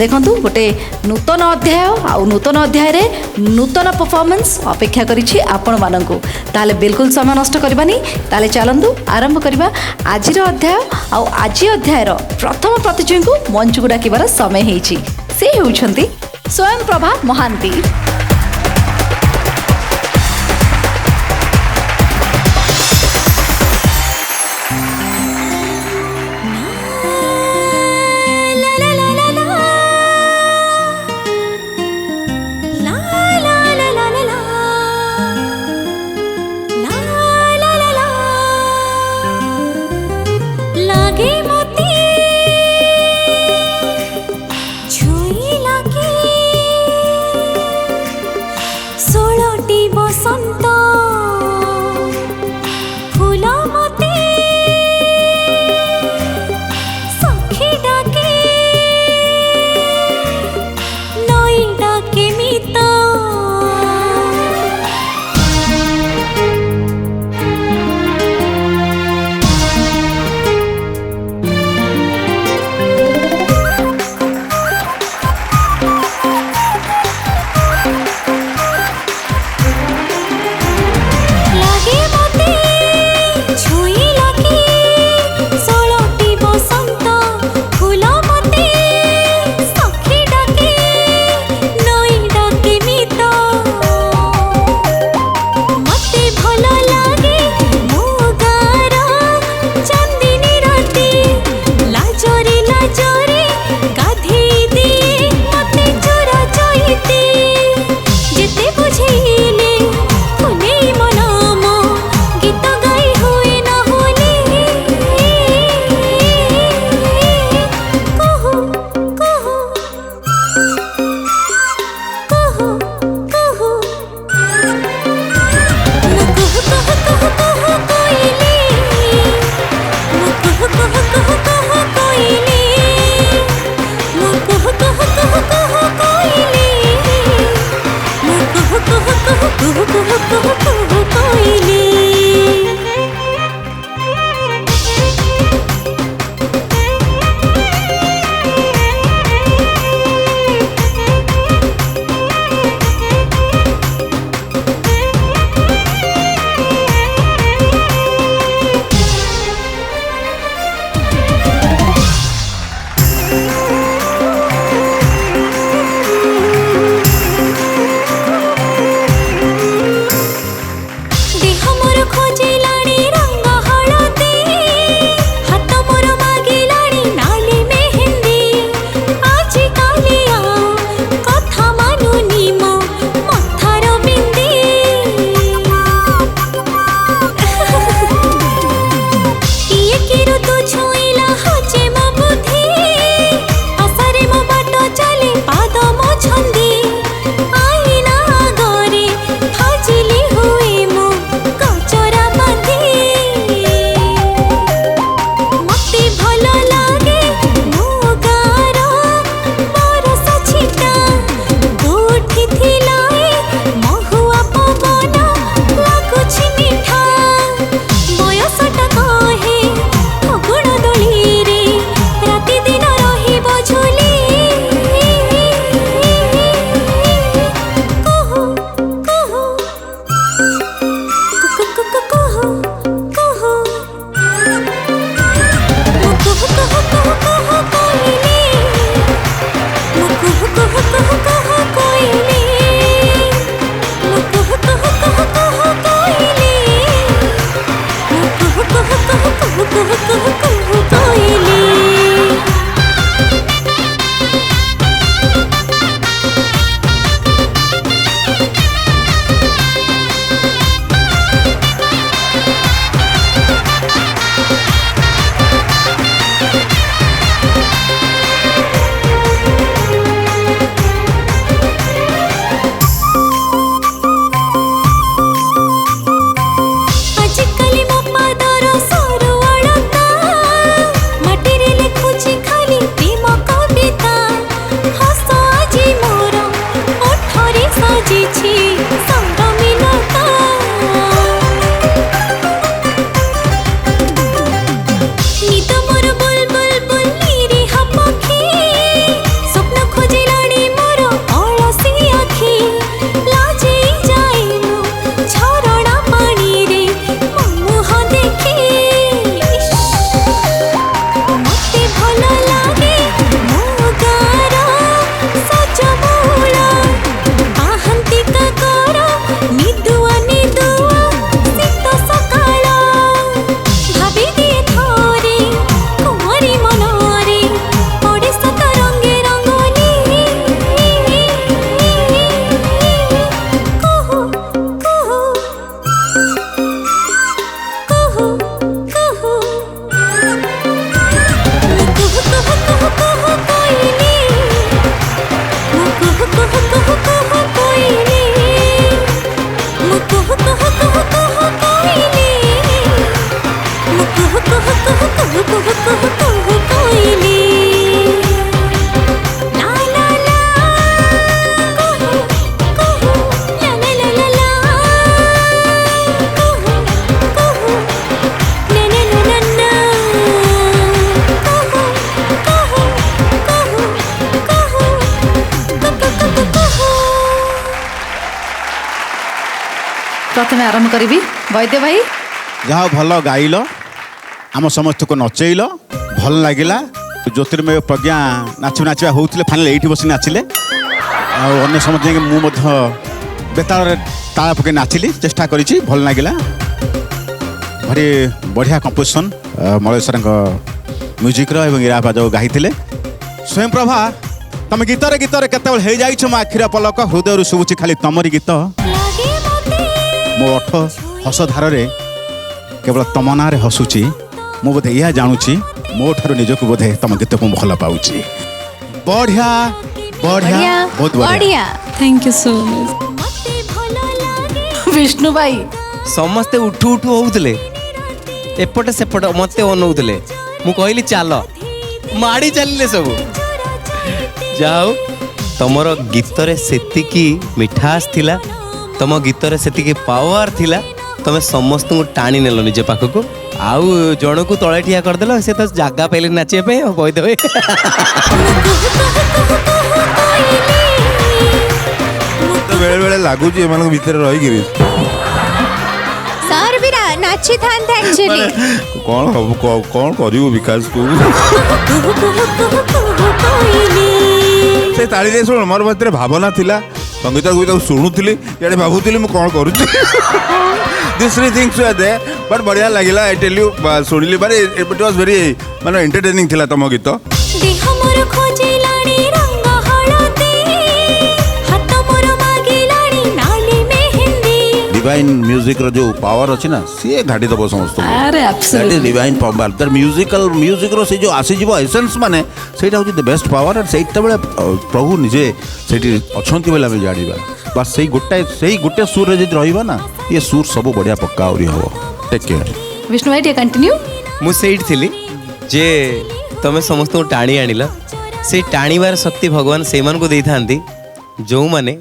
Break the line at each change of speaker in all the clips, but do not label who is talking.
देखु गोटे नूतन अध्याय आ नूतन अध्याय रे नूतन परफॉर्मेंस अपेक्षा करिछि आपण माननकु ताले बिल्कुल समय नष्ट करबानी ताले चलंतु आरंभ करबा आजिर अध्याय आ आजि अध्याय रो प्रथम प्रतियोगी को मंच को डाकिबार समय हेछि से हेउछंती स्वयं प्रभा महांती। प्रथम आरंभ करी वैद्य भाई
जहाँ भल गाइल आम समस्त को नचेल भल लगिला ज्योतिर्मय प्रज्ञा नाच नाचा होते फाइनाल ये बस नाचिले अन्य समस्त मुझे बेताल ताला पकई नाचिली चेष्टा करी भल लगिला भारी बढ़िया कंपोजिशन मलेश्वर म्यूजिक इराबा जो गाई स्वयं प्रभा तुम गीतरे गीतरे केतल हो जाइछ मो आखिर पलक हृदय शुभुची खाली तमरी गीत मो ओठ हस धार केवल तम ना हसुची मु बोधे यह जानुची मो ठार निजक बोधे तुम गीत को भल पाऊची बढ़िया बढ़िया बहुत बढ़िया
thank you so much
Vishnu भाई
समस्ते उठू उठू होउतले एपटे सेपटे मते अनौतले मु कहली चाल माड़ी चलिले सब जाओ तमर गीतरे सेतिकी मिठास थिला तम गीतरे सेतिकी पावर थिला तमे समस्त को टाणी नेलो निजे पाखको आउ जण को तळे ठिया कर देलो से तो जागा पहले नाचे पे बय देबे
तो बेले बेले लागू जे एमान भीतर रही गिरी
सर भी नाची थान एक्चुअली
कौन करियो विकास तू से ताली दे सुन मोर भीतर भावना थिला संगीत को शुणुली ये भावुली मुझे कौन करुँ दिस थ्री थिंग्स बट बढ़िया लगिला आई टेल यू शुणिली माने इट वाज वेरी माने एंटरटेनिंग थिला तम गीत डिवाइन म्यूजिक रो जो पावर अच्छी ना सी घाटी दब समस्त
अरे एब्सोल्युटली
डिवाइन पावर दर म्यूजिक रो से जो आसी जीवो एसेंस माने सेटा होची द बेस्ट पावर और सेटा बेले प्रभु निजे सेठी अछंती बेले हम जानिबा बस सही गोटे सुर रे जे रहिबा ना ये सुर सब बढ़िया पक्का और हो टेक केयर
विष्णु भाई कंटिन्यू
मु सेठ थिली जे तमे समस्त को टाणी आनिला से टाणीबार शक्ति भगवान से मन को देथांती जो माने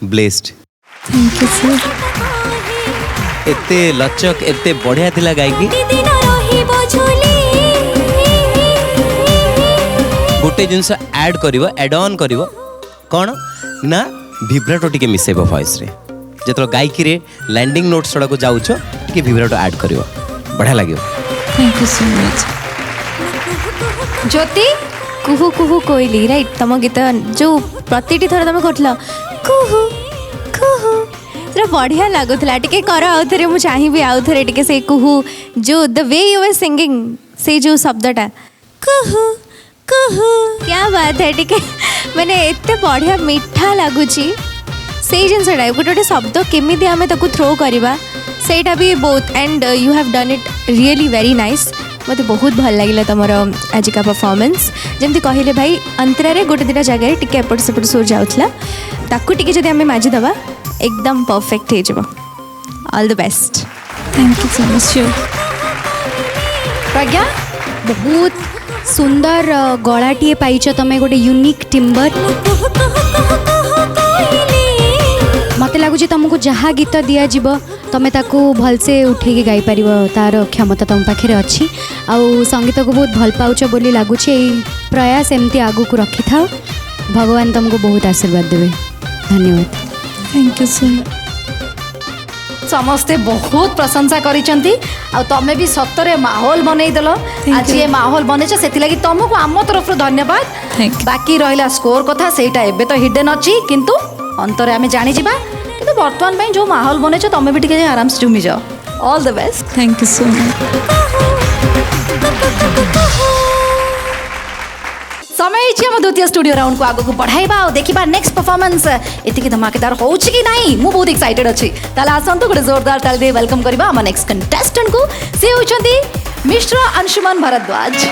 ब्लेस्ड
थैंक यू सर
एते लचक एते बढ़िया थिला गायकी गोटे जिनस ऐड करिवो ऐड ऑन करिवो कौन ना विब्राटो टिके मिसेबो वॉइस रे जेतरो गायकी रे लैंडिंग नोट्स सडा को जाउछ कि विब्राटो ऐड करिवो बढ़िया लागियो
थैंक यू सो मच
ज्योति
कुहू कुहू कोइली राइट तम गीत जो प्रतिटी थर तुम करथिला कुहू कुहू तेरा बढ़िया लागुला टिके कर आउ थे मुझे चाहिए आउ थे टिके से कुहू जो the way you are singing से जो शब्दटा कुहू कुहू क्या बात है टिके मैंने एते बढ़िया मीठा लगुची से जिनसटा गोटे गोटे शब्द केमी आम ताको थ्रो करवा सेटा भी बहुत and you have done it really very nice मत बहुत भल लगे तुम आज का परफॉर्मेंस जमती कहले भाई अंतरारे गोटे दुटा जगह टिके एपट सेपट सुर जाऊला ताकू टिके जदि आमे माजिदबा एकदम परफेक्ट हो जाबो all the best
thank you so much
Pragya
बहुत सुंदर गलाटीए पाइछ तमे गोटे यूनिक टिम्बर मत लगुच तुमको जहाँ गीत दि जीव तुम ताकू भलसे उठे गाई पार तार क्षमता तुम पाखे अच्छी आउ संगीत को बहुत भल पाउछ बोली लगुच प्रयास एमती आगू को रखी था भगवान तुमको बहुत आशीर्वाद देवे धन्यवाद
थैंक यू सो मच
समस्ते बहुत प्रशंसा करिसेंती आ तमे भी सतरे माहौल बनई देलो आज ये माहौल बनेछ सेति लागि तुमको आम तरफ धन्यवाद बाकी रहिला स्कोर कथा सेटा एबे तो हिडन अछि किंतु अंतरे आमे जानि जिबा किंतु वर्तमान पई जो माहौल बनेछ तमे भी टिके आराम से झुमी जाओ all the best
thank you so much
समय हम द्वितीय स्टूडियो राउंड को आगे को बढ़ाइबा और देखिबा नेक्स्ट परफॉर्मेंस एतिकी धमाकेदार होउछि कि नाही मु बहुत एक्साइटेड अछि ताला आसंतु गोटे जोरदार ताली दे वेलकम करबा हम नेक्स्ट कंटेस्टेंट को से होचंती मिस्टर अंशुमान भारद्वाज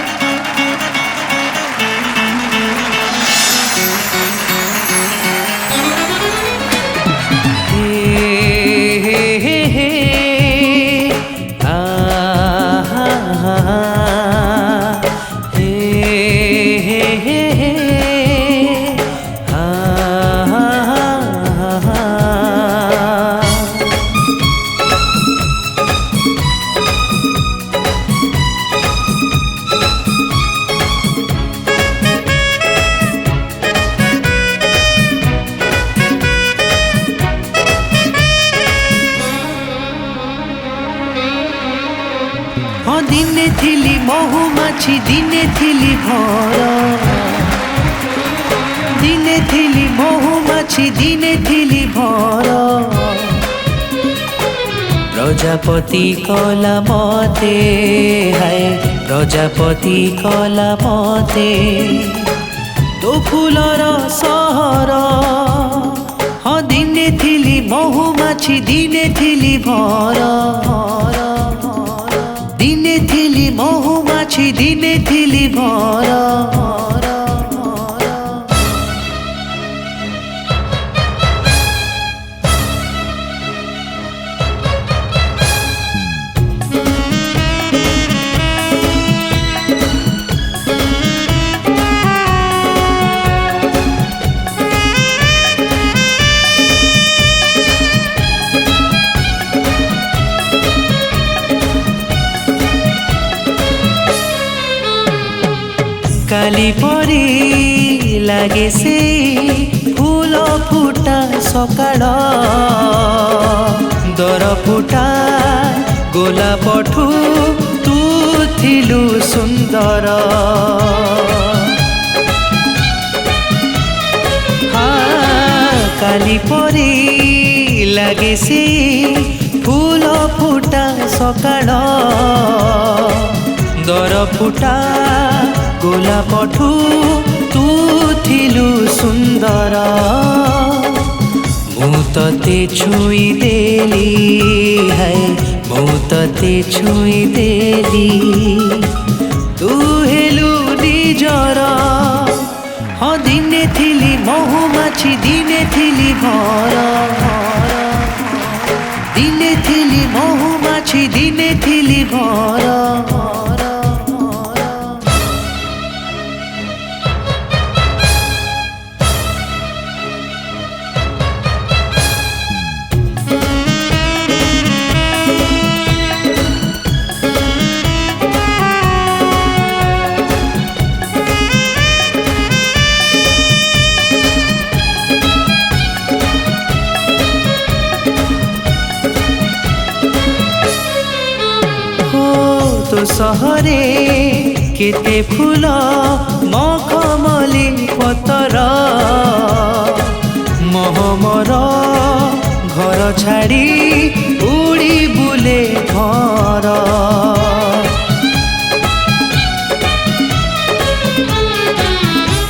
ଦିନେ ଥିଲି ମହୁମାଛି ଦିନେ ଥିଲି ଭର ଦିନେ ଥିଲି ମହୁମାଛି ଦିନେ ଥିଲି ଭର ପ୍ରଜାପତି କଲା ମତେ ହାୟ ପ୍ରଜାପତି କଲା ମତେ ତୋ ଫୁଲର ସହର ହଁ ଦିନେ ଥିଲି ମହୁମାଛି ଦିନେ ଥିଲି ଭର ଦିନେ ଥିଲି ମହୁମାଛି ଦିନେ ଥିଲି ଭର কালি পরি লাগে সে ফুল ফুটা সকাল দর ফুটা গোলাপঠু তু থিলু সুন্দর কালি পরি লাগে সে ফুল ফুটা সকাল দর ফুটা গোলাপঠু তু থিলু সুন্দর মু ততে ছুঁই দেলি হায় মু ততে ছুঁই দেলি তু হেলু নিজর ହଁ ଦିନେ ଥିଲି ମହୁମାଛି ଦିନେ ଥିଲି ଭର ଦିନେ ଥିଲି ମହୁମାଛି ଦିନେ ଥିଲି ଭର তো সহরে কেতে ফুল মখমলি পতর মহমর ঘর ছাড়ি উড়ি বুলে ঘর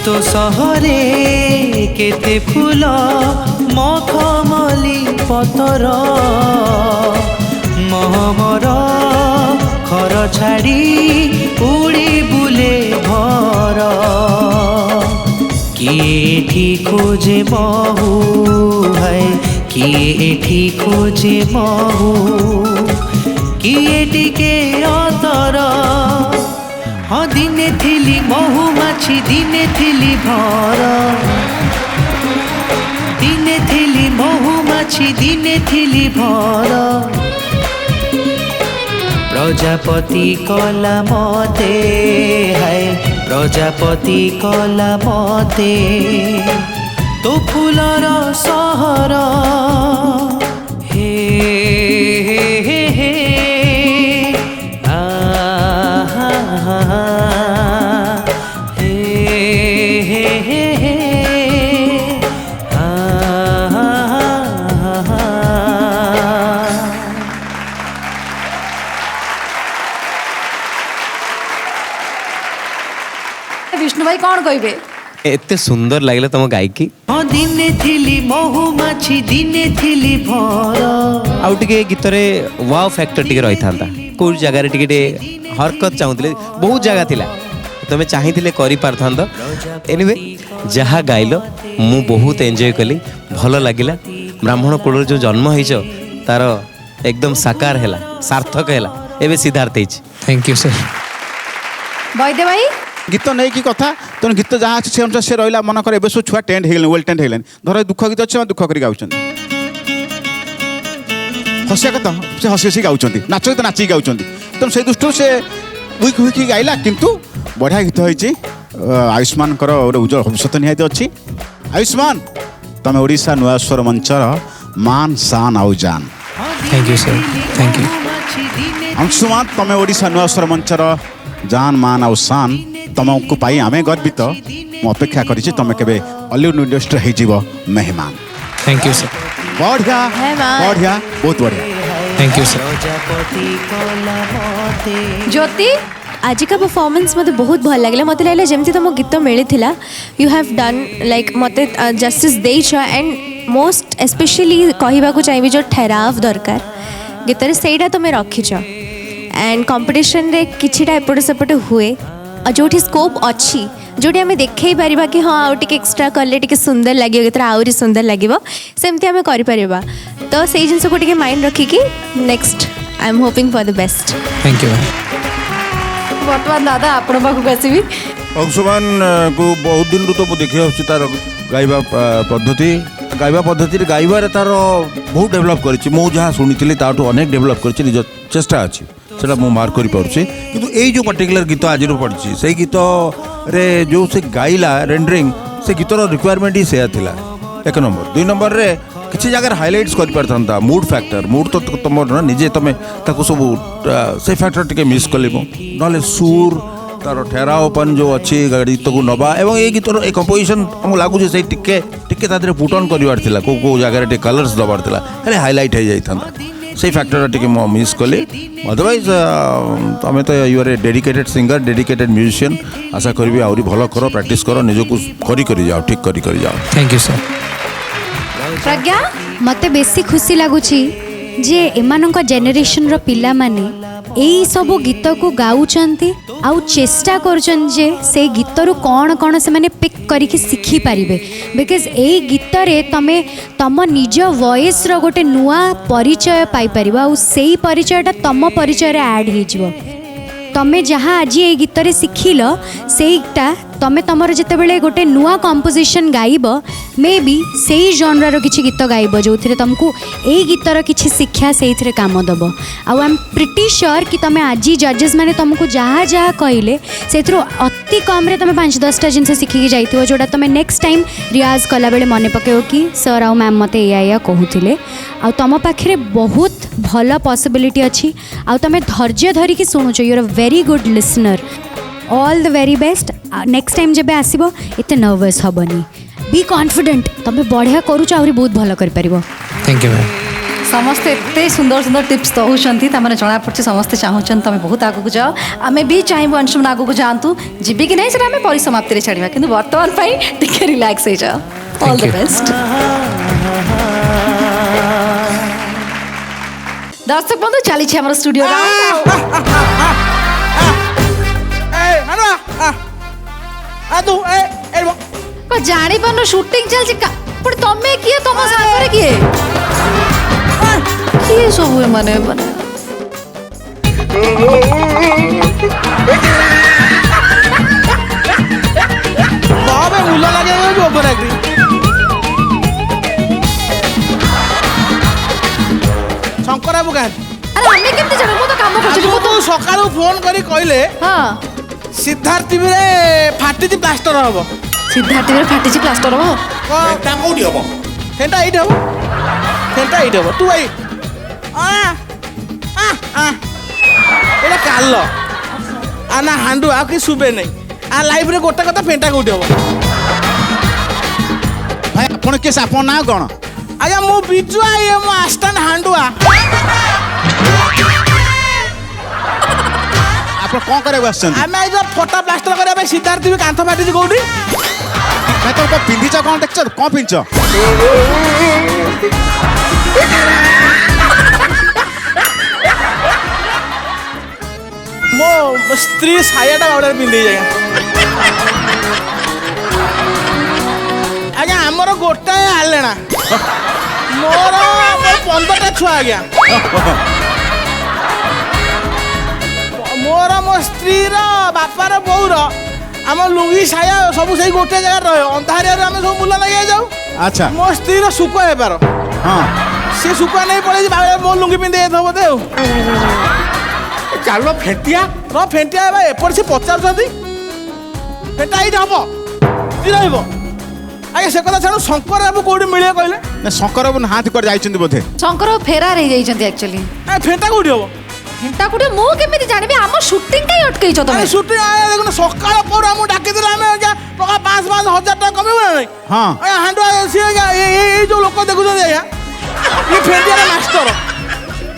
তো সহরে কেতে ফুল মখমলি পতর মহমর ঘর ছাড়ি উড়ি বুলে ঘর কিয়ে এঠি খোঁজে মহু হায় কিয়ে এঠি খোঁজে মহু কিয়ে টিকে অতর ହଁ ଦିନେ ଥିଲି ମହୁମାଛି ଦିନେ ଥିଲି ଭର ଦିନେ ଥିଲି ମହୁମାଛି ଦିନେ ଥିଲି ଭର প্রজাপতি কলা মতে হায় প্রজাপতি কলা মতে তো ফুলর সহর হে হে হে হে হে হে হে হে
ବିଷ୍ଣୁ ଭାଇ କ'ଣ କହିବେ?
ଏତେ ସୁନ୍ଦର ଲାଗିଲା ତମ ଗାଇକି।
ହଁ ଦିନେ ଥିଲି ମହୁମାଛି ଦିନେ ଥିଲି ଭର
ଆଉ ଟିକେ ଗୀତରେ ୱାଓ ଫ୍ୟାକ୍ଟର ଟିକେ ରହିଥାନ୍ତା କୋଉ ଜାଗାରେ ଟିକେ ଟିକେ ହରକତ ଚାହୁଁଥିଲେ ବହୁତ ଜାଗା ଥିଲା ତମେ ଚାହିଁଥିଲେ କରିପାରିଥାନ୍ତ ଏନିୱେ ଯାହା ଗାଇଲ ମୁଁ ବହୁତ ଏନ୍ଜୟ କଲି ଭଲ ଲାଗିଲା ବ୍ରାହ୍ମଣ କୁଳରେ ଯେଉଁ ଜନ୍ମ ହେଇଛ ତାର ଏକଦମ ସାକାର ହେଲା ସାର୍ଥକ ହେଲା ଏବେ ସିଦ୍ଧାର୍ଥ ହେଇଛି।
Thank you sir.
ବୈଦ୍ୟ ଭାଇ
ଗୀତ ନେଇକି କଥା ତେଣୁ ଗୀତ ଯାହା ଅଛି ସେ ଅନୁସାରେ ସେ ରହିଲା ମନେକର ଏବେ ସବୁ ଛୁଆ ଟେଣ୍ଟ ହେଇଗଲେଣି ୱେଲ୍ ଟେଣ୍ଟ ହେଇଗଲେଣି ଧର ଦୁଃଖ ଗୀତ ଅଛି ଦୁଃଖ କରି ଗାଉଛନ୍ତି ହସିବା କଥା ସେ ହସି ହସି ଗାଉଛନ୍ତି ନାଚ ଗୀତ ନାଚିକି ଗାଉଛନ୍ତି ତେଣୁ ସେଇ ଦୃଷ୍ଟିରୁ ସେ ୱିକ୍ ୱିକ୍ ଗାଇଲା କିନ୍ତୁ ବଢ଼ିଆ ଗୀତ ହେଇଛି ଆୟୁଷ୍ମାନଙ୍କର ଗୋଟେ ଉଜ୍ଜଳ ଭବିଷ୍ୟତ ନିହାତି ଅଛି। ଆୟୁଷ୍ମାନ ତମେ ଓଡ଼ିଶା ନୂଆ ସ୍ୱର ମଞ୍ଚର ମାନ ସାନ୍ ଆଉ ଜାନ୍।
Thank you sir. Thank you.
ଦିନେ
अंशुमान तमें ओडिशा नुआ स्वर मंचर जान मान आउ शान तुमको पाई आमे गर्वित मु अपेक्षा करी तुम केबे हॉलीवुड इंडस्ट्री हो जीव मेहमान
थैंक यू सर
बढ़िया
मेहमान।
बढ़िया बहुत बढ़िया
थैंक यू सर
ज्योति
आज का परफॉर्मेंस मत बहुत भल लगे मत लगे जमी तुम गीत मिली यू हैव डन लाइक मत जस्टिस देच एंड मोस्ट स्पेशली कहवाक चाहिए जो ठहराव दरकार गीत से तुम रखीच एंड कंपटीशन रे किछिटा एपट सेपट हुए जो स्कोप अच्छी जोटी आम देखई पारिबा कि हाँ आउ टिके एक्स्ट्रा कले टिके सुंदर लगे गीत आहरी सुंदर लगे सेमती आम करिपरिबा तो से जिनस को टिके माइंड रखिकी next I am hoping for the best
thank you
बर्तमान दादा आपण पाखक आसबि
अंशुमान को बहुत दिन रू तो मु देखि आछी तार गाइबा पद्धति गाइबार तार बहुत डेभलप करिछि मु जहाँ शुणी ताठू अनेक डेभलप करिछि निज चेष्टा अछि सेटा मु मार्क करि पारुछि किंतु एई जो पर्टिकुलर गीत आज पड़छि से गीत रे जो से गाइला रेंडरिंग से गीतर रिक्वायरमेंट ही सेया थिला एक नंबर दुई नंबर रे किसी जगह हाइलाइट्स कर पारता मूड फैक्टर मूड तो तुम ना निजे तुम ताको सब से फैक्टर टिके मिस कले ना सुर तार ठहरावपन जो अच्छी गीत को नवा एवं ये गीतर ए कंपोजिशन हमको लगुच से टिके टिके तादरे पुट ऑन करवार थिला को जगह टिके कलर्स दबार थिला खाली हाइलाइट हो जाता से फैक्टर टिके मो मिस कले अदरवाइज तुम तो you are a dedicated singer dedicated musician आशा करी आहरी भल कर प्रैक्टिस कर निजको करी जाओ ठीक करी जाओ
थैंक यू सर
प्रज्ञा
मते बेसी खुशी लगुची जे एमानक जेनेरेशन रो पिला माने एई सब गीत को गाउचंती आउ चेष्टा करछन जे से गीतरु कौन कौन से माने पिक करिके शिखी पारिबे बिकॉज एई गीत रे तमे तम निज वॉइस रो गोटे नुआ परिचय पाई परिबा आउ सेई परिचयटा तम परिचय रे ऐड हे जिवो तमे जहाँ आज ये गीत रे शिखिल सेटा तमे तमर जिते बेले गोटे नुआ कंपोजिशन गाइब मे बी से जॉनर किछि गीत गाइब जो थे तुमको ए गीतर किछि शिक्षा से काम दब आउ आई एम प्रिटी श्योर कि तमे आज जजेस मैंने तुमको जहाँ जहाँ कहले से अति कम रे तमे 5-10टा जिनस शिखिकी जाइथिबो जोटा तमे नेक्स्ट टाइम रियाज कला बेले मन पकेओ कि सर आउ मैम मते या कहूथिले आ तम पाखे बहुत भल पॉसिबिलिटी अच्छी आ तमे धैर्य धरिकी शुणुच you are a very good listener all the very best next time जब आसब एत नर्वस हेनी बी कॉन्फिडेंट तुम बढ़िया करुच आहरी बहुत भल कर पारिबो
थैंक यू मैम
समस्ते एते सुंदर सुंदर टिप्स दौरान तमें जना पड़ी समस्ते चाहूँ तुम बहुत आगू जाओ आम भी चाहबू अंशुमान आगू जातु जी कि नहीं सर आम परिसमाप्ति छाड़ा कि बर्तमान टिके रिलैक्स हो जाओ ऑल द बेस्ट दर्शक बंधु चली आम स्टूडियो जानी पार शूटिंग चलती तमें किए तुम सागर किए किए सब माने माने
मुला लगे शंकर बाबू क्या
अरे हमें केमती जानो मो तो काम करछि मो तो
सकाळू फोन करी कहले
हां
सिद्धार्थ टीवी रे फाटी प्लास्टर हबो
सिद्धार्थ टीवी रे फाटी प्लास्टर हबो
ता कोडी हबो
सेंटा एट हबो तू भाई एटा काल आना हांडू आ कि सुबे नहीं आ लाइव रे गोटा कथा फेंटा कोडी हबो
भाई आपण केस आपण ना कोन
आया मु बिजुआ ये मु आस्टन हांडुआ
आपण कोन करे बसछन
आमे जो फोटा प्लास्टर करे बे सिद्धार्थ टीवी कांथ फाटी कोडी
मैं तो पिंधिच कोन देखछ कोन पिंच
मो स्त्री सायाटा ऑर्डर पिंधि जाय आज्ञा आमर गोटाए आलेना मोर 15टा छुआ आज्ञा मोर मो स्त्री बापार बोर आम लुंगी साया सब से गोटे जगह रहे अंधारिया आम सब मुला लगे जाऊ
अच्छा
मो स्त्री सुकुआ हेबार
हां
से सुकुआ नहीं पड़े मो लुंगी पिंधे बोधे चाल फेंटिया फेंटिया एपट से पचार फेंटा ये हम रही आगे से कथा छाड़ शंकर बाबू कौटी मिले कहले
ना शंकर बाबू हाथ कर जाइछन बोधे
शंकर फेरार हो जाइछन्ती एक्चुअली
फेंटा कौटी हम
ଘଣ୍ଟା କୋଟେ ମୁଁ କେମିତି ଜାଣିବି ଆମ ସୁଟିଂ କାଇଁ ଅଟକେଇଛ ତମେ
ସୁଟିଂ ଆଏ ଦେଖୁନ ସକାଳ ପରେ ଆମକୁ ଡାକିଥିଲେ ଆମେ ଆଜ୍ଞା ଟଙ୍କା 5,000 ଟଙ୍କା କମିବ ନା ନାଇଁ
ହଁ
ଆଜ୍ଞା ହାଣ୍ଡୁଆ ସିଏ ଆଜ୍ଞା ଏଇ ଯୋଉ ଲୋକ ଦେଖୁଛନ୍ତି ଆଜ୍ଞା ଇଏ ଫେଣ୍ଟିଆର ମାଷ୍ଟର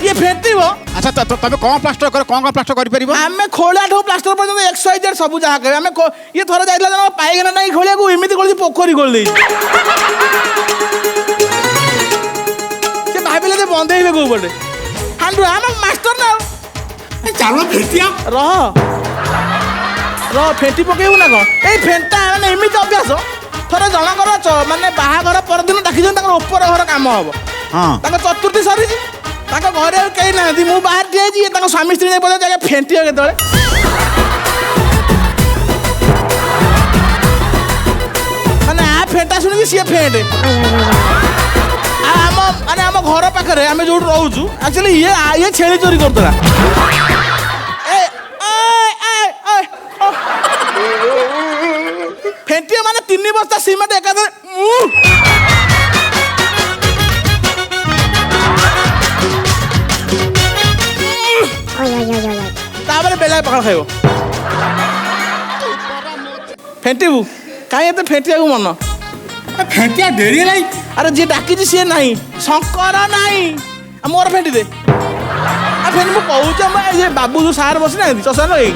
ଇଏ ଫେଣ୍ଟିବ।
ଆଚ୍ଛା ତମେ କ'ଣ ପ୍ଲାଷ୍ଟର କର କ'ଣ ପ୍ଲାଷ୍ଟର କରିପାରିବ?
ଆମେ ଖୋଳିଆଠୁ ପ୍ଲାଷ୍ଟର ପର୍ଯ୍ୟନ୍ତ XYZ ସବୁ ଯାହା କରିବେ ଆମେ ଇଏ ଥରେ ଯାଇଥିଲା ଜଣ ପାଇଖାନା ନାହିଁ ଖୋଳିବାକୁ ଏମିତି ଖୋଳିଛି ପୋଖରୀ ଖୋଳି ଦେଇଛି ସେ ଭାବିଲେ ଯେ ବନ୍ଧେଇବେ କୋଉ ପଟେ ହାଣ୍ଡୁଆ ଆମ ମାଷ୍ଟର ନା
ଚାଲ ଫେଟିଆ
ରହ ଫେଣ୍ଟି ପକେଇବୁ ନା କ'ଣ ଏଇ ଫେଣ୍ଟା ମାନେ ଏମିତି ଅଭ୍ୟାସ ଥରେ ଜଣଙ୍କର ମାନେ ବାହାଘର ପରଦିନ ଡାକିଛନ୍ତି ତାଙ୍କର ଉପର ଘର କାମ ହବ ତାଙ୍କ ଚତୁର୍ଥୀ ସରିଛି ତାଙ୍କ ଘରେ ଆଉ କେହି ନାହାନ୍ତି ମୁଁ ବାହାରେ ଠିଆ ହେଇଛି ତାଙ୍କ ସ୍ୱାମୀ ସ୍ତ୍ରୀ ନେଇ ପଚାରୁଛି ଆଜ୍ଞା ଫେଣ୍ଟିବ କେତେବେଳେ ମାନେ ଆ ଫେଣ୍ଟା ଶୁଣିକି ସିଏ ଫେଣ୍ଟେ ଆମ ମାନେ ଆମ ଘର ପାଖରେ ଆମେ ଯୋଉଠି ରହୁଛୁ ଆକ୍ଚୁଆଲି ଇଏ ଛେଳି ଚୋରି କରୁଥିଲା ଫେଣ୍ଟିବ ମାନେ 3 ବସ୍ତା ସିମେଣ୍ଟ ଏକାଥରେ ତାପରେ ବେଲାଏ ପଖାଳ ଖାଇବ ଫେଣ୍ଟିବୁ କାହିଁ ଏତେ ଫେଣ୍ଟିବାକୁ ମନ
ଫେଟିଆ ଡେରି ନାହିଁ
ଆରେ ଯିଏ ଡାକିଛି ସିଏ ନାହିଁ ଶଙ୍କର ନାହିଁ ମୋର ଫେଣ୍ଟି ଦେ ଫେଣ୍ଟି ମୁଁ କହୁଛି ଆମ ଏ ବାବୁ ଯୋଉ ସାର୍ ବସିନାହାନ୍ତି ଚଷା ଲଗେଇ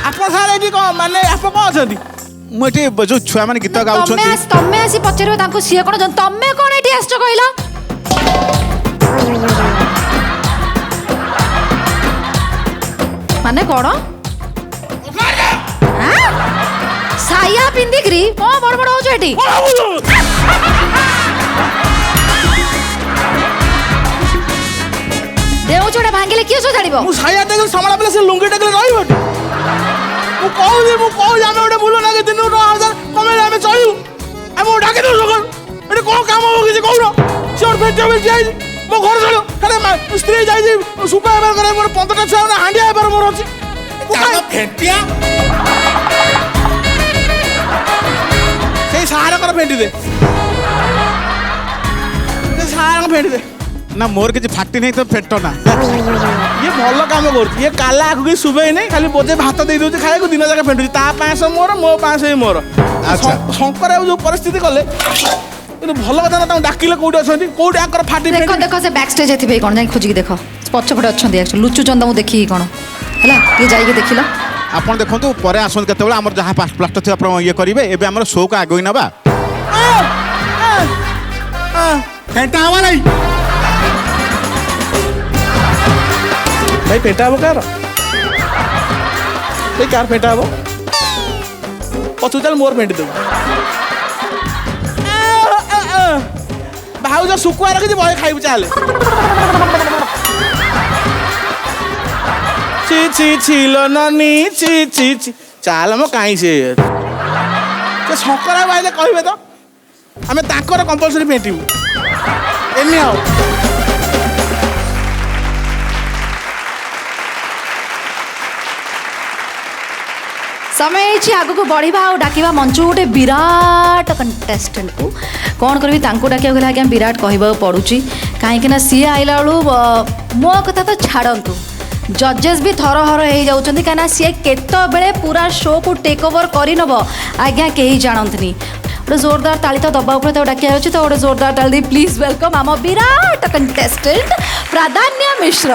ଆପଣ ସାର୍ ଏଠି କ'ଣ ମାନେ ଆପଣ କ'ଣ ଅଛନ୍ତି?
ମୁଁ ଏଠି ଯୋଉ ଛୁଆମାନେ ଗୀତ ଗାଉଛନ୍ତି
ତମେ ଆସି ପଚାରିବ ତାଙ୍କୁ ସିଏ କ'ଣ ତମେ କ'ଣ ଏଠି ଆସିଛ କହିଲ ମାନେ କ'ଣ ସାୟା ପିନ୍ଧିକିରି କ'ଣ ବଡ଼ ବଡ଼ ହଉଛ ଏଠି ଦେଉଛଟା ଭାଙ୍ଗିଲେ କିଏ ସଜାଡ଼ିବ
ମୁଁ ସାୟା ଟେକିଲେ ସମ୍ଭାଳ ପିଲା ସେ ଲୁଙ୍ଗି ଟେକିଲେ ରହିବ ମୁଁ କହୁଛି ଆମେ ଗୋଟେ ମୂଲ ଲାଗେ ଦିନକୁ 9,000 କମେଇଲେ ଆମେ ଚଳିବୁ ଆମେ ଡାକି ଦେବୁ ସକାଳୁ ଏଠି କ'ଣ କାମ ହବ କିଛି କହୁନ ସେ ଗୋଟେ ଫେଣ୍ଟିଆ ବେଳି ଯାଇଛି ମୋ ଘର ଚଳିବ ହେଲେ ସ୍ତ୍ରୀ ଯାଇଛି ସୁପା ବେପାର କରିବା ମୋର 15ଟା ଛୁଆ ହାଣ୍ଡିଆ ବେପାର ମୋର ଅଛି
ଫେଟିଆ
ସେଇ ସାରଙ୍କର ଫେଣ୍ଟି ଦେ ସେ ସାରଙ୍କ ଫେଣ୍ଟି ଦେ
ନା ମୋର କିଛି ଫାଟି ନାହିଁ ତ ଫେଣ୍ଟ ନା
ଇଏ ଭଲ କାମ କରୁଛି ଇଏ କାଲା ଆକୁ କିଛି ଶୁଭେଇ ନାହିଁ ଖାଲି ବୋଝେ ଭାତ ଦେଇ ଦଉଛି ଖାଇବାକୁ ଦିନ ଯାକ ଫେଣ୍ଟୁଛି ତା 500 ମୋର ମୋ 500 ମୋର ଶଙ୍କର ଯୋଉ ପରିସ୍ଥିତି କଲେ କିନ୍ତୁ ଭଲ କଥା ନା ତାଙ୍କୁ ଡାକିଲେ କୋଉଠି ଅଛନ୍ତି କୋଉଠି ଆଙ୍କର ଫାଟି
ଦେଖ ସେ ବ୍ୟାକ୍ ଷ୍ଟେଜ୍ ଏଥିପାଇଁ କ'ଣ ଯାଇ ଖୋଜିକି ଦେଖ ପଛପଟେ ଅଛନ୍ତି ଲୁଚୁଛନ୍ତି ମୁଁ ଦେଖିକି କ'ଣ ହେଲା ଟିକେ ଯାଇକି ଦେଖିଲ
ଆପଣ ଦେଖନ୍ତୁ ପରେ ଆସନ୍ତୁ କେତେବେଳେ ଆମର ଯାହା ପ୍ଲାଷ୍ଟର ଥିବ ଆପଣ ଇଏ କରିବେ ଏବେ ଆମର ଶୋକୁ ଆଗେଇ ନେବା
ଫେଟା ହବା ନାହିଁ
ଭାଇ ଫେଟା ହବ କାର ଭାଇ କାର ଫେଟା ହବ ପଛକୁ ଚାଲ ମୋର ଫେଣ୍ଟି ଦେବୁ ଭାଉଜ ଶୁଖୁଆ ରଖିଛି ବହେ ଖାଇବୁ ଚାଲେ ছিল ନାନୀ ଚାଲ ମ କାହିଁ ସେ ଶଙ୍କରା ଭାଇଲେ କହିବେ ତ ଆମେ ତାଙ୍କର କମ୍ପଲସରି ଫେଣ୍ଟିବୁ ଏମି ଆଉ
समय ହେଇଛି ଆଗକୁ ବଢ଼ିବା ଆଉ ଡାକିବା ମଞ୍ଚ ଗୋଟେ ବିରାଟ କଣ୍ଟେଷ୍ଟେଣ୍ଟକୁ କ'ଣ କରିବି ତାଙ୍କୁ ଡାକିବାକୁ ହେଲେ ଆଜ୍ଞା ବିରାଟ କହିବାକୁ ପଡ଼ୁଛି କାହିଁକିନା ସିଏ ଆଇଲା ବେଳୁ ମୋ କଥା ତ ଛାଡ଼ନ୍ତୁ ଜଜେସ୍ ବି ଥରହର ହେଇଯାଉଛନ୍ତି କାହିଁକିନା ସିଏ କେତେବେଳେ ପୁରା ଶୋକୁ ଟେକ୍ ଓଭର କରିନେବ ଆଜ୍ଞା କେହି ଜାଣନ୍ତିନି ଗୋଟେ ଜୋରଦାର ତାଳି ତ ଦବା ଉପରେ ତାକୁ ଡାକିବା ଅଛି ତ ଗୋଟେ ଜୋରଦାର ତାଳି ଦେଇ ପ୍ଲିଜ୍ ୱେଲକମ୍ ଆମ ବିରାଟ କଣ୍ଟେଷ୍ଟେଣ୍ଟ ପ୍ରାଧାନ୍ୟ ମିଶ୍ର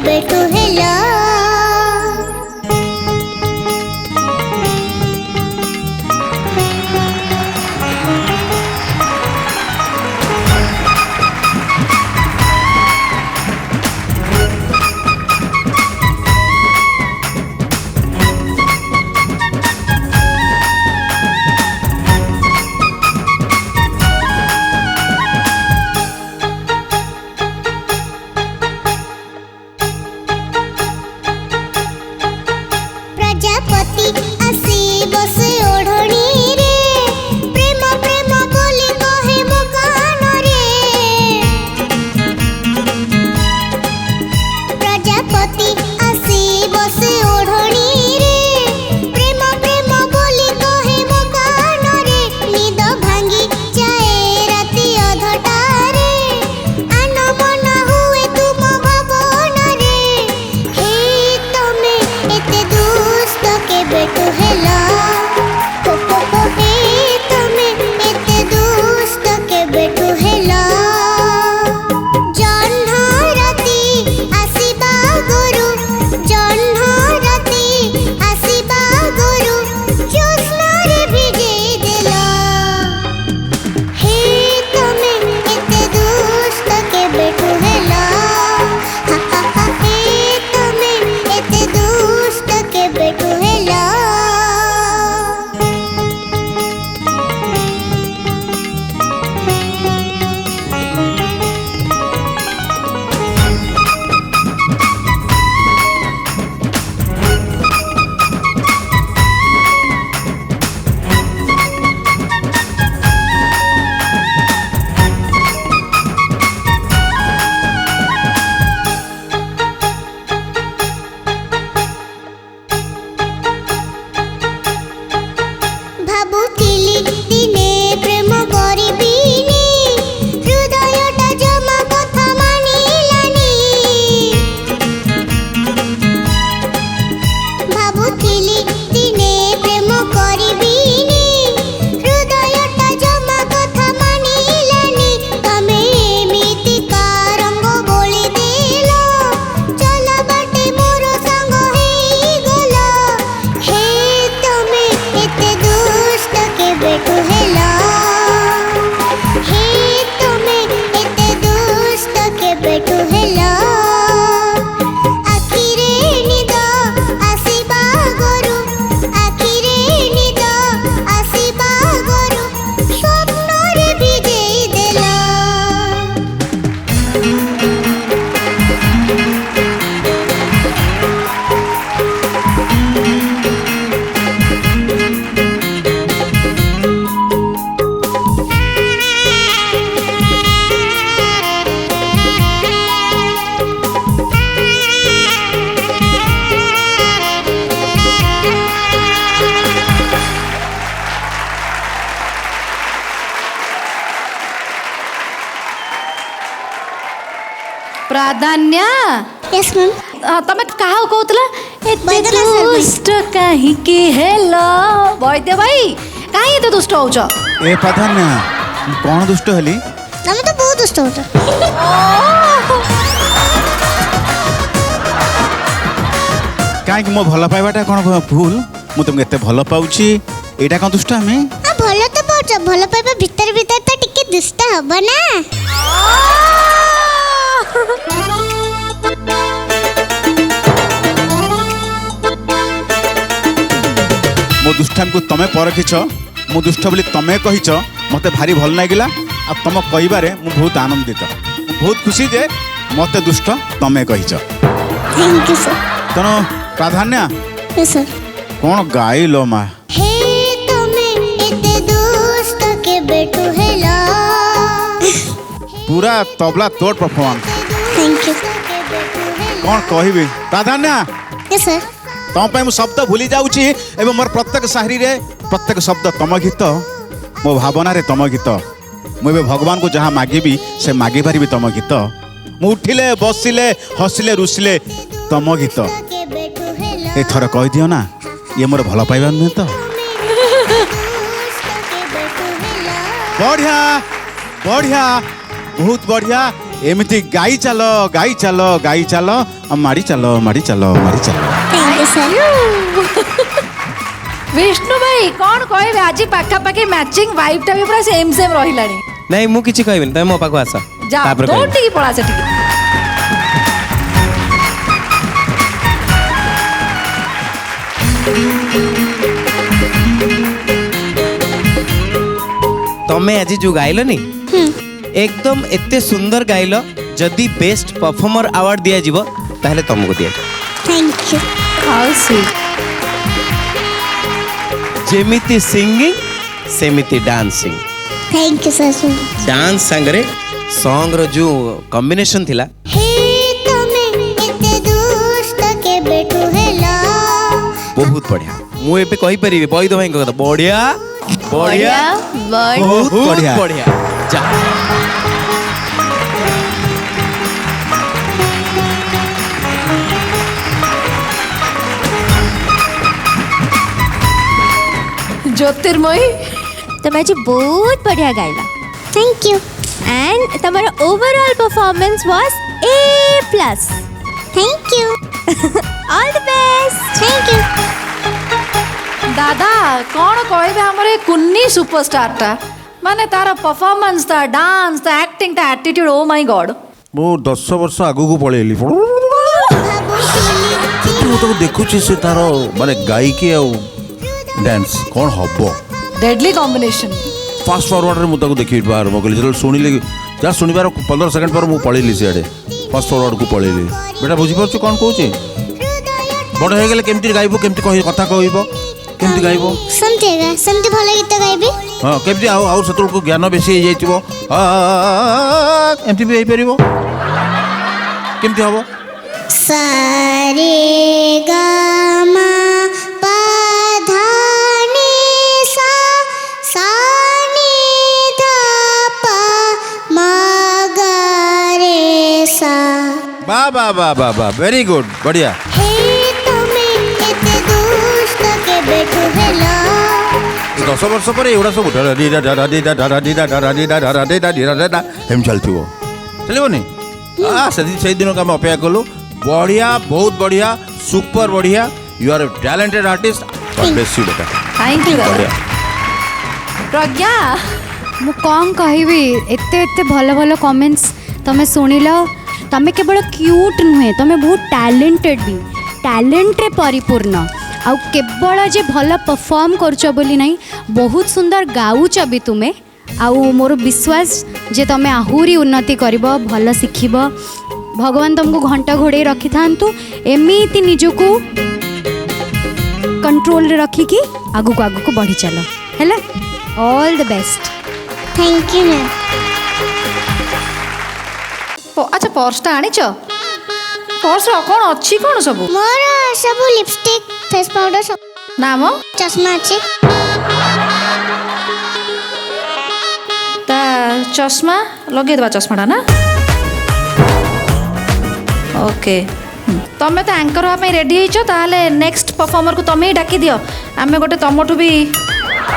केबेठु हेला प्रजापति आसी बसे ओढ़णी रे प्रेम प्रेम बोली कहे मो कान रे प्रजापति आसी बसे ओढ़णी रे प्रेम प्रेम बोली कहे मो कान रे निद भांगी जाए राति अधटारे आन मन हुए तुम भवन रे हे तमे एते दुष्ट केबेठु हेला हे तमे एते दुष्ट केबेठु हेला जह्न राति आसीबा गुरु जह्न राति आसीबा गुरु ज्योत्स्नारे भिजेई देला हे तमे एते दुष्ट केबेठु हेला हे तमे एते दुष्ट केबेठु हेला भाबुथिली दिने प्रेम करिबिनी हृदयटा जमा कथा मानिलानी भाबुथिली दिने प्रेम करिबिनी हृदयटा जमा कथा मानिलानी तमे एमिति का रंग बोली देलो चल बाटे मोर संग हेई गलो हे तमे एते दुष्ट केबेठु हेला हे तमे एते दुष्ट केबेठु हेला आखिरे निद आसीबा गुरु आखिरे निद आसीबा गुरु स्वप्नरे भिजेई देला
प्राधान्य
यस मैम
तमे काहा कहतला एते
वैद्यनाथ sir भाई।
दुष्ट काहे के हेलो वैद्य भाई काहे एते दुष्ट होउछ
ए प्राधान्य ମୁଁ କଣ ଦୁଷ୍ଟ ହେଲି
तमे तो बहुत दुष्ट होता
କାହିଁକି ମୋ ଭଲ ପାଇବାଟା କ'ଣ ଭୁଲ ମୁଁ ତୁମକୁ ଏତେ ଭଲ ପାଉଛି ଏଇଟା କ'ଣ ଦୁଷ୍ଟ ଆମେ
भल तो पाउछ भल पाइबा भीतर भीतर तो टिके दुष्ट हबो ना
ମୋ ଦୁଷ୍ଟାମକୁ ତମେ ପରଖିଛ ମୁଁ ଦୁଷ୍ଟ ବୋଲି ତମେ କହିଛ ମୋତେ ଭାରି ଭଲ ଲାଗିଲା ଆଉ ତମ କହିବାରେ ମୁଁ ବହୁତ ଆନନ୍ଦିତ ମୁଁ ବହୁତ ଖୁସି ଯେ ମୋତେ ଦୁଷ୍ଟ ତମେ କହିଛ
थैंक यू सर
ତେଣୁ ପ୍ରାଧାନ୍ୟ
यस सर
କ'ଣ ଗାଇଲ ମା
हे तमे एते दुष्ट केबेठु हेला
ପୁରା ତବଲା ତୋଡ଼ ପରଫର୍ମାନ୍ସ
थैंक यू
କ'ଣ କହିବି ପ୍ରାଧାନ୍ୟ
यस सर
ତମ ପାଇଁ ମୁଁ ଶବ୍ଦ ଭୁଲି ଯାଉଛି ଏବଂ ମୋର ପ୍ରତ୍ୟେକ ସାହିରୀରେ ପ୍ରତ୍ୟେକ ଶବ୍ଦ ତମ ଗୀତ ମୋ ଭାବନାରେ ତମ ଗୀତ ମୁଁ ଏବେ ଭଗବାନଙ୍କୁ ଯାହା ମାଗିବି ସେ ମାଗିପାରିବି ତମ ଗୀତ ମୁଁ ଉଠିଲେ ବସିଲେ ହସିଲେ ରୁଷିଲେ ତମ ଗୀତ
केबेठु हेला
ଏଥର କହିଦିଅ ନା ଇଏ ମୋର ଭଲ ପାଇବା ନୁହେଁ ତ
दुष्ट केबेठु हेला
ବଢ଼ିଆ ବଢ଼ିଆ बहुत बढ़िया एमती गाई चल गाई चल गाई चल माड़ी चल माड़ी चल माड़ी चल।
Thank you sir.
विष्णु भाई कौन कहबे आज पाखापाखि मैचिंग वाइबटा भी पूरा सेम सेम रहिलानी।
नहीं मु किछि कहबिनी तमे मो पाखो आस
जा
तापर कहबी।
दौड़ी पड़ा सेठी।
तमे आज जो गाइल नी एकदम एते सुंदर गाइल जदि बेस्ट परफॉर्मर अवार्ड दिया जीवो ताहले तुमको दिया
थैंक यू।
How sweet.
जेमिति सिंगिंग सेमिति dancing.
Thank you sir.
Dance संगरे सॉन्ग रो जो कॉम्बिनेशन थिला
हे तमे एते दुष्ट के बेटू हेला।
बहुत बढ़िया। मु एबे कहि परिबे बई दो भाई को बढ़िया बढ़िया
बहुत बढ़िया।
बढ़िया जा
ज्योतिर्मयी
तुम आज बहुत बढ़िया गाइला
थैंक यू।
एंड तुम्हारा overall performance was A+.
Thank you.
All the best.
Thank you.
दादा कौन कहबे हमरे कुन्नी सुपरस्टार टा माने तार परफॉर्मेंस ता डांस ता एक्टिंग ता एटीट्यूड ओ माय गॉड।
ମୁଁ 10 ବର୍ଷ ଆଗକୁ ପଳେଇଲି ମୁଁ ତାକୁ ଦେଖୁଛି ସେ ତାର ମାନେ ଗାଇକି ଆଉ ଡ୍ୟାନ୍ସ କ'ଣ ହବ
डेडली कॉम्बिनेशन।
फास्ट फॉरवर्ड ମୁଁ ତାକୁ ଦେଖିବି ଆରମ୍ଭ କଲି ଯେତେବେଳେ ଶୁଣିଲି ଯାହା ଶୁଣିବାର 15 ସେକେଣ୍ଡ ପରେ ମୁଁ ପଳେଇଲି ସିଆଡ଼େ ଫାଷ୍ଟ ଫରୱାର୍ଡ଼କୁ ପଳେଇଲି। ବେଟା ବୁଝିପାରୁଛୁ କ'ଣ କହୁଛି ବଡ଼ ହେଇଗଲେ କେମିତି ଗାଇବ କେମିତି କଥା କହିବ କେମିତି ଗାଇବ
ସେମିତି ଭଲ ଗୀତ ଗାଇବି।
ହଁ କେମିତି ଆଉ ସେତେବେଳକୁ ଜ୍ଞାନ ବେଶୀ ହେଇଯାଇଥିବ ଏମିତି ବି ହେଇପାରିବ କେମିତି ହବ
ସାରେ ଗାମା ପାଧାନି ସା ସାନି ଧାପା ମାଗାରେ ସା।
वाह वाह वाह वाह वाह वेरी गुड बढ़िया।
हे तमे एते दुष्ट के बेटू हेला।
10 ବର୍ଷ ପରେ ଏଗୁଡ଼ା ସବୁ ଏମିତି ଚାଲିଥିବ ଚାଲିବନି ସେଇଦିନକୁ ଆମେ ଅପେକ୍ଷା କଲୁ। ବଢ଼ିଆ ବହୁତ ବଢ଼ିଆ ସୁପର ବଢ଼ିଆ you are talented artist best you बेटा
थैंक यू
बढ़िया।
प्रज्ञा
ମୁଁ କ'ଣ କହିବି ଏତେ ଏତେ ଭଲ ଭଲ କମେଣ୍ଟସ୍ ତମେ ଶୁଣିଲ। ତମେ କେବଳ କ୍ୟୁଟ୍ ନୁହେଁ ତମେ ବହୁତ ଟ୍ୟାଲେଣ୍ଟେଡ୍ ବି ଟ୍ୟାଲେଣ୍ଟରେ ପରିପୂର୍ଣ୍ଣ ଆଉ କେବଳ ଯେ ଭଲ ପରଫର୍ମ କରୁଛ ବୋଲି ନାହିଁ ବହୁତ ସୁନ୍ଦର ଗାଉଛ ବି ତୁମେ। ଆଉ ମୋର ବିଶ୍ୱାସ ଯେ ତମେ ଆହୁରି ଉନ୍ନତି କରିବ ଭଲ ଶିଖିବ। ଭଗବାନ ତମକୁ ଘଣ୍ଟ ଘୋଡ଼େଇ ରଖିଥାନ୍ତୁ ଏମିତି ନିଜକୁ କଣ୍ଟ୍ରୋଲରେ ରଖିକି ଆଗକୁ ଆଗକୁ ବଢ଼ି ଚାଲ ହେଲା। All the best.
Thank you ma'am.
अच्छा पर्सटा आनीच पर्स कौन अच्छी कौन सब
मोर सब लिपस्टिक फेस पाउडर सब
नाम
चश्मा अच्छे
ता चश्मा लगे देवा चश्माटा ना ओके। तमें तो एंकर हाँ रेडी हो नेक्स्ट परफॉर्मर को तमें ही डाकी दियो आमे गोटे तुमठू भी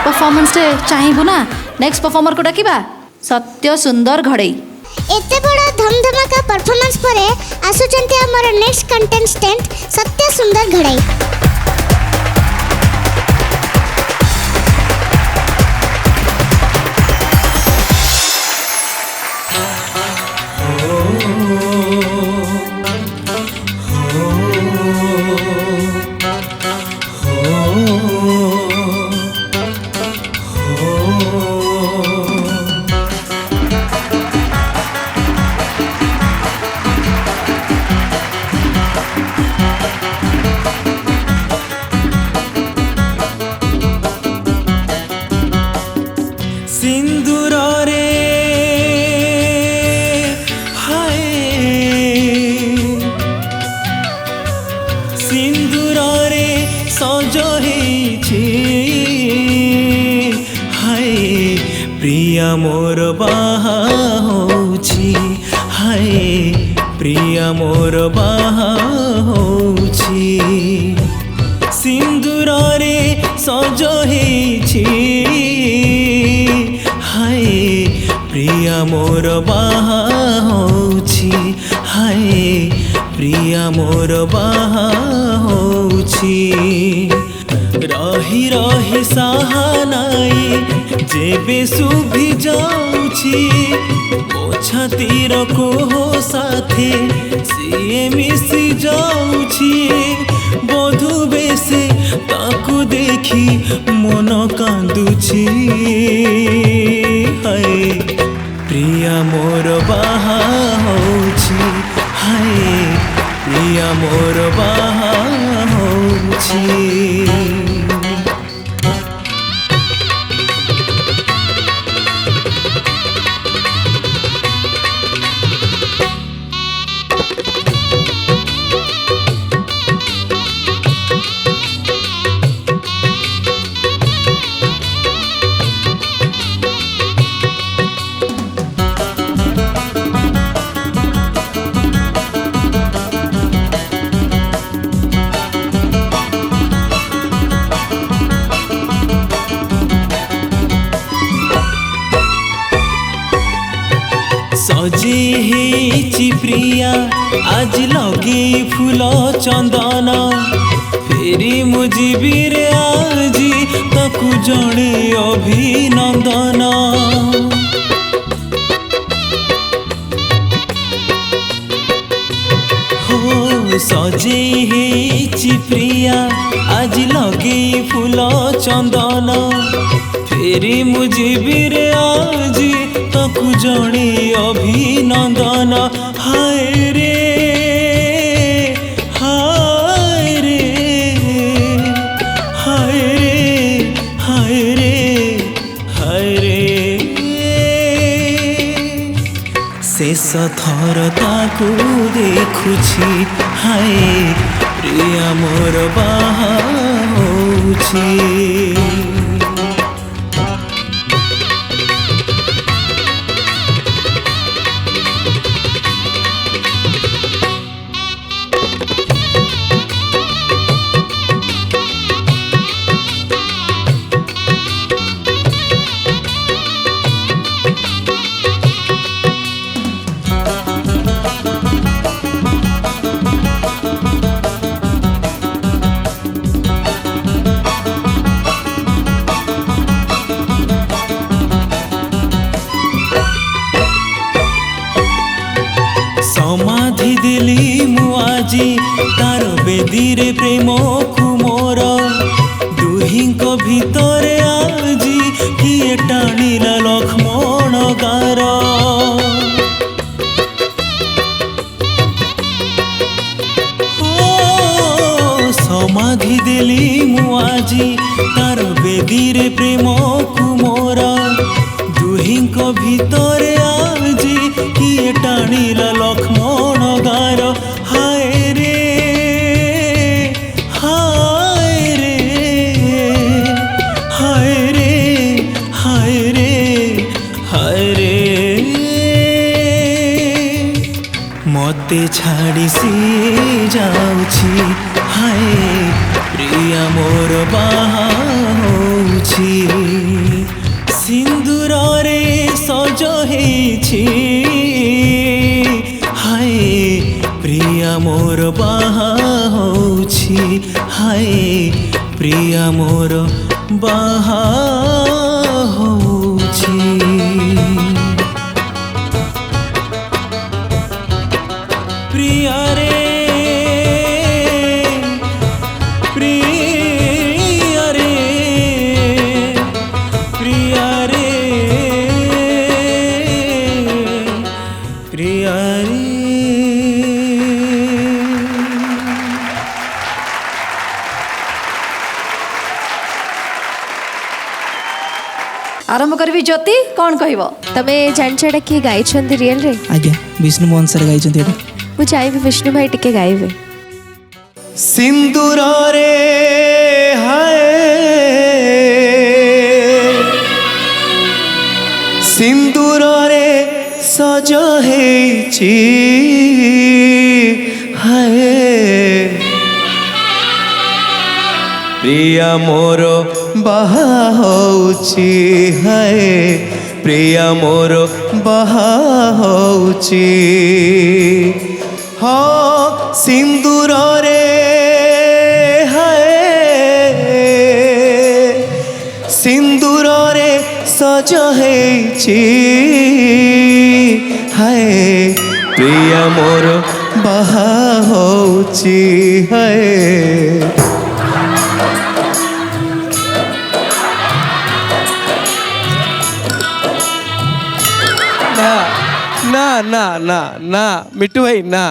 परफॉर्मेंस चाहबू ना। नेक्स्ट परफॉर्मर को डाकिबा सत्य सुंदर घड़ई।
एते बड़ा धमधमाका परफॉर्मेंस परे आसुचंती हमर नेक्स्ट कंटेस्टेंट सत्य सुंदर घड़ाई।
सिंदूर रे हाय सिंदूर रे सज हेछि हाय प्रिया मोर बाहा होछि हाय प्रिया मोर बाहा होछि सिंदूर रे सज हेछि हाय प्रिया मोर बाहा होउछि हाय प्रिया मोर बाहा होउछि रही रही साहानाई जेबे सुभि जाउछि मो छातीर कोह साथे सिए मिसी जाउछि बधु बेसे ताकू देखी मन कांदुछि हाय प्रिया मोर बाहा होउछि हाय प्रिया मोर बाहा होउछि सजी हेची प्रिया आज लगे फूल चंदन फेरी मुझीबीर आजी ताकू जड़े अभिनंदन हो सजे हेची प्रिया आज लगे फूल चंदन फेरी मुझीबीर आजी ताकू जड़े अभिनंदन हाय रे हाय रे हाय रे हाय रे हाय रे शेष थर ताकू देखुछि हाय प्रिया मोर बाहा होउछि समाधि देली मुआजी तार बेदीरे प्रेम कुमोर दुहिंक भितरे आजी किए टाणिला लक्ष्मण गार समाधि देली मुआजी तार बेदीरे प्रेम कुमोर दुहिंक भितरे आजी किए टाणिला लक्ष्मण गार हाय रे हाय रे हाय रे हाय रे हाय रे मते छाड़ी सी जाउछि हाय प्रिया मोर बाहा होउछि सिंदूर रे सज हेछि हाय प्रिया मोर बाहा होउछि हाय प्रिया मोर बाहा होउछि प्रिया रे प्रिया रे प्रिया रे प्रिया रे
आरंभ करबी ज्योति कौन कहब
तमे जानछटा किए गाइछन्ति रियल रे
आज्ञा विष्णु मोहन सर गाइछन्ति एटा
मु चाहिए विष्णु भाई टिके गाइबे
सिंदूर रे हाय सिंदूर रे सज हेछि हाय प्रिया मोर बाहा होउछि हाय
ପ୍ରିୟା ମୋର ବାହା ହଉଛି ହଁ ସିନ୍ଦୁରରେ ହାୟ ସିନ୍ଦୁରରେ ସଜ ହେଇଛି ହାୟ ପ୍ରିୟା ମୋର ବାହା ହଉଛି ହାୟ ना ना ना ना मिट्टू भाई ना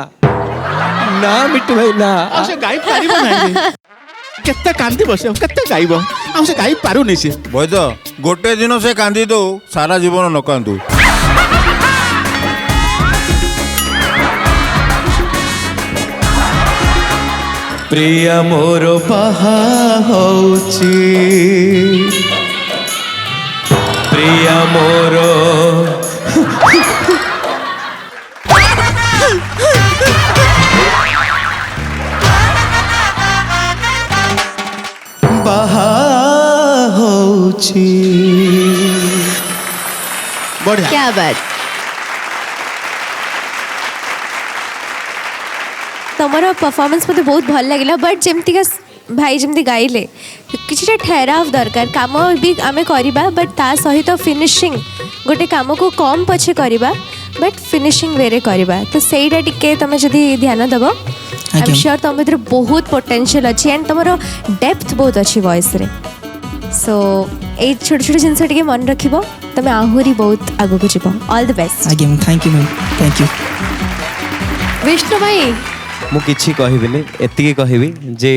ना मिट्टू भाई ना
ଆଉ ସେ ଗାଇ ପାରିବ ନାହିଁ କେତେ କାନ୍ଦିବ ସେ କେତେ ଗାଇବ ଆଉ ସେ ଗାଇ ପାରୁନି ସେ
ବୈଦ ଗୋଟେ ଦିନ ସେ କାନ୍ଦି ଦଉ ସାରା ଜୀବନ ନ କାନ୍ଦୁ
ପ୍ରିୟା ମୋର ବାହା ହଉଛି ପ୍ରିୟା ମୋର ବାହା ହଉଛି
ବଢିଆ
क्या बात ତମର परफॉर्मेंस मते बहुत भल लगिला बट जेमतिका भाई जेमति गाइले किछटा ठहराव दरकार काम भी आमे करिबा बट ता सहित फिनिशिंग गोटे काम को कम पछे करिबा बट फिनिशिंग वेरे करिबा तो सेइडा टिके तमे जदी ध्यान दबो आई एम श्योर तम भीतर बहुत पोटेंशियल अछि एंड तमरो डेप्थ बहुत अछि वॉइस रे सो ए छोट छोट जिनस टिके मन रखिबो तमे आहुरी बहुत आगो को जिबो ऑल द बेस्ट
आज्ञा ma'am thank you ma'am thank you
Vishnu भाई
मु किछि कहिबिनी एतिके कहिबी जे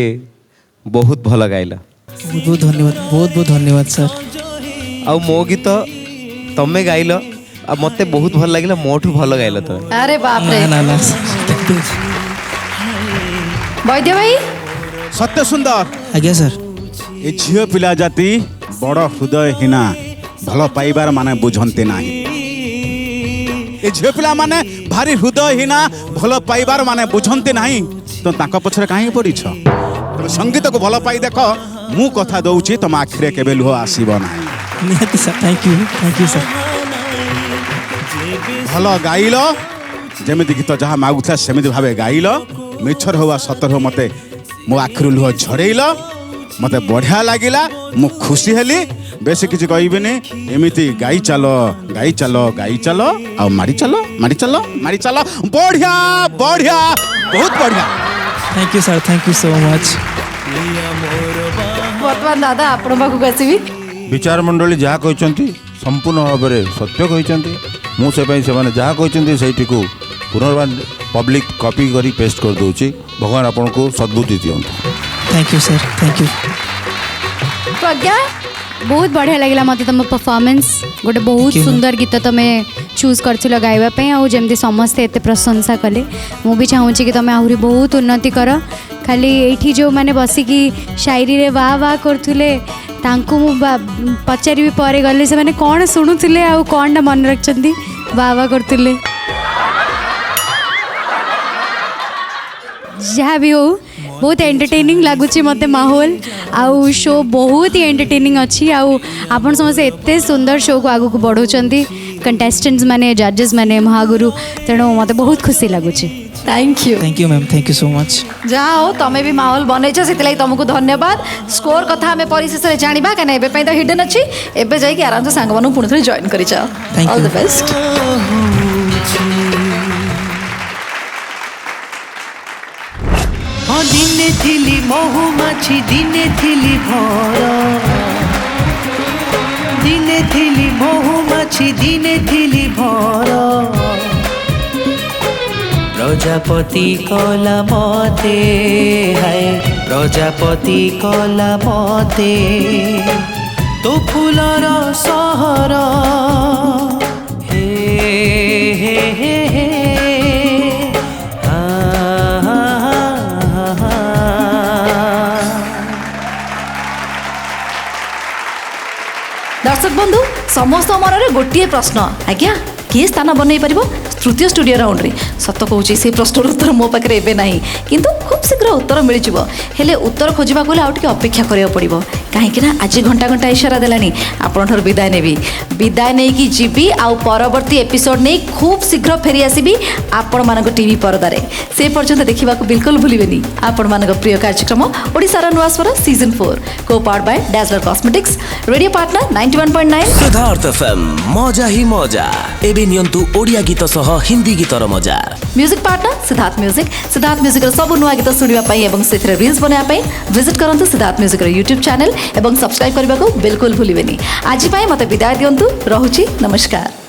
बहुत भल गाइला
बहुत बहुत धन्यवाद सर
आ मो गीत तमे गाइल आ मते बहुत भल लागिला मोठू भल गाइल तो
अरे बाप रे
ना ना
वैद्य भाई
ସତ୍ୟ ସୁନ୍ଦର
आज्ञा सर
ଏ ଝିଅ ପିଲା ଜାତି ବଡ଼ ହୃଦୟହୀନା ଭଲ ପାଇବାର ମାନେ ବୁଝନ୍ତି ନାହିଁ ଏ ଝିଅ ପିଲାମାନେ ଭାରି ହୃଦୟହୀନା ଭଲ ପାଇବାର ମାନେ ବୁଝନ୍ତି ନାହିଁ ତ ତାଙ୍କ ପଛରେ କାହିଁକି ପଡ଼ିଛ ତମେ ସଙ୍ଗୀତକୁ ଭଲ ପାଇ ଦେଖ ମୁଁ କଥା ଦଉଛି ତମ ଆଖିରେ କେବେ ଲୁହ ଆସିବ ନାହିଁ
निहाती सर थैंक यू सर
ଭଲ ଗାଇଲ ଯେମିତି ଗୀତ ଯାହା ମାଗୁଥିଲା ସେମିତି ଭାବେ ଗାଇଲ ମିଛର ହଉ ବା ସତର ହଉ ମୋତେ ମୋ ଆଖିରୁ ଲୁହ ଝଡ଼େଇଲ ମୋତେ ବଢ଼ିଆ ଲାଗିଲା ମୁଁ ଖୁସି ହେଲି ବେଶୀ କିଛି କହିବିନି ଏମିତି ଗାଇ ଚାଲ ଆଉ ମାଡ଼ି ଚାଲ ବଢ଼ିଆ ବଢ଼ିଆ ବହୁତ ବଢ଼ିଆ
थैंक यू सो मच
ବର୍ତ୍ତମାନ ଦାଦା ଆପଣ ପାଖକୁ ଆସିବି
विचार मंडली जहाँ कहते संपूर्ण भाव में सत्य कहते मुझे से जहाँ कहते से पुनर्बार पब्लिक कॉपी करी पेस्ट कर दूची भगवान आपन को सद्बुद्धि दियंतु
thank you sir thank you
Pragya
बहुत बढ़िया लगिला मते तुम परफॉर्मेंस गोटे बहुत सुंदर गीत तुम चूज कर गाइबा आउ जमती समस्ते एत प्रशंसा कले मु भी चाहूँगी कि तुम आहरी बहुत उन्नति कर खाली ये जो मैंने बसिकी शायरी रे वाह वाह करुले तांकु मु पचारि पर गले से मैंने कौन शुणुले आउ कौन मन रखिंट वाह वाह करुले जहाँ भी हो बहुत एंटरटेनिंग लगुच मत माहौल आउ शो बहुत ही एंटरटेनिंग अच्छी आउ आपण समस्ते एत सुंदर शो को आगू बढ़ाऊँ कंटेस्टेंट्स माने जजेस माने महागुरु तेणु मत बहुत खुशी लगुच
thank you
ma'am thank you so much
जहाँ हो तुम्हें भी माहौल बनईच से तुमको धन्यवाद स्कोर कथा आम परिशेष में जाना कहीं एवं तो हिडन अच्छी एवं जाकि आराम से सांग पुणी थे जॉइन कर ऑल द बेस्ट
दिने थिली महुमाछी दिने थिली भर दिने थिली महुमाछी दिने थिली भर प्रजापति कला मते हाय प्रजापति कला मते तो फुलर सहर हे हे हे हे
दर्शक बंधु समस्त मन में गोटे प्रश्न आज्ञा किए स्थान बनई पार तृतीय स्टूडियो राउंड रे सत कहूँ से प्रश्नर उत्तर मो पाखे एवं ना किंतु खूब शीघ्र उत्तर मिल हेले उत्तर खोजा गले आउ अपेक्षा करा पड़ो कहीं आज घंटा घंटा इशारा देलानी आपण विदाय नेबी विदाय नहीं कि जीवी आउ परवर्ती एपिसोड नहीं खूब शीघ्र फेरी आसबि आपण मानक टीवी पर्दार से पर्यंत देखा बिल्कुल भूलिबेनी आपण मानक प्रिय कार्यक्रम ओडिशार नुआ स्वर सीजन 4 को powered by dazzler cosmetics radio partner 91.9
Siddharth FM मजा ही मजा एबे नियंतु ओडिया गीत सह हिंदी गीतर मजा
म्यूजिक पार्टनर सिद्धार्थ म्यूजिक सब नुआ गीत शुणा और से रील्स बनाया विजिट करंतु सिद्धार्थ म्यूजिक यूट्यूब चैनल और सब्सक्राइब करने को बिल्कुल भूलिबेनी आज मत विदाय दिंतु रहुची नमस्कार।